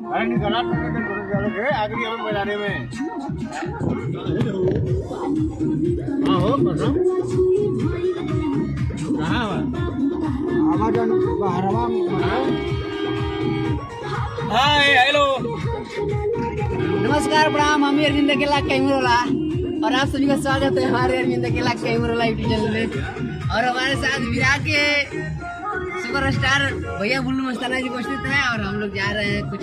अरे निकला आगे हम बनाने में हो हाय हेलो नमस्कार प्रणाम, हम अरविंद अकेला कैमरोला और आप सभी का स्वागत है हमारे अरविंद अकेला कैमरोला यूट्यूब चैनल में। और हमारे साथ विराट के सुपरस्टार भैया बुल्लू मस्ताना जी उपस्थित हैं और हम लोग जा रहे हैं, कुछ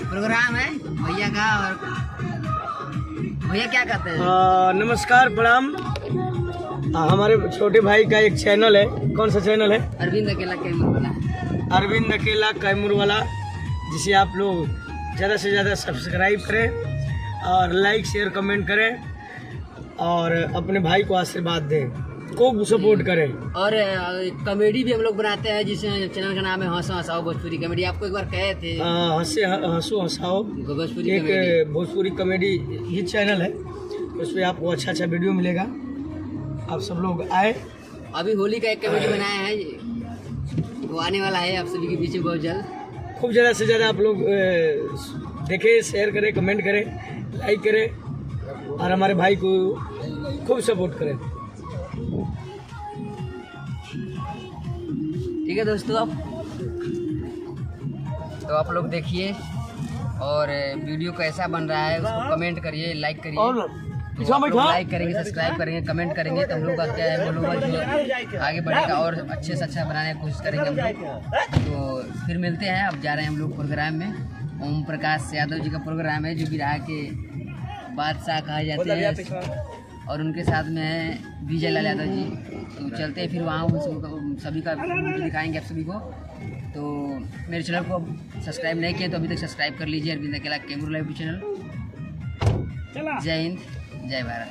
प्रोग्राम है भैया का। और भैया क्या कहते हैं? नमस्कार प्रणाम। हमारे छोटे भाई का एक चैनल है, कौन सा चैनल है? अरविंद अकेला कैमरोला। अरविंद अकेला कैमरोला, जिसे आप लोग ज़्यादा से ज़्यादा सब्सक्राइब करें और लाइक शेयर कमेंट करें और अपने भाई को आशीर्वाद दें, खूब सपोर्ट करें। और कॉमेडी भी हम लोग बनाते हैं, जिस चैनल का नाम है हंसो हंसाओ भोजपुरी कॉमेडी। आपको एक बार कहे थे हंसो हंसाओ भोजपुरी एक कॉमेडी। भोजपुरी कॉमेडी ही चैनल है, उसमें आपको अच्छा अच्छा वीडियो मिलेगा। आप सब लोग आए। अभी होली का एक कॉमेडी बनाया है, वो आने वाला है आप सभी के बीच में बहुत जल्द। खूब ज़्यादा से ज़्यादा आप लोग देखें, शेयर करें, कमेंट करें, लाइक करें और हमारे भाई को खूब सपोर्ट करें। ठीक है दोस्तों, तो आप लोग देखिए और वीडियो कैसा बन रहा है उसको कमेंट करिए, लाइक करिए। तो आप लोग लाइक करेंगे, सब्सक्राइब करेंगे, कमेंट करेंगे तो हम लोग का क्या है, मनोबल जो आगे बढ़ेगा और अच्छे से अच्छा बनाने की कोशिश करेंगे हम लोग। तो फिर मिलते हैं। अब जा रहे हैं हम लोग प्रोग्राम में। ओम प्रकाश यादव जी का प्रोग्राम है, जो बिहार के बादशाह कहा जाते हैं, और उनके साथ में है विजय लाल यादव जी। तो चलते हैं फिर वहाँ, उन सभी का दिखाएंगे आप सभी को। तो मेरे चैनल को सब्सक्राइब नहीं किया तो अभी तक सब्सक्राइब कर लीजिए, अरविंद अकेला कैमरोला यूट्यूब चैनल। जय हिंद, जय भारत।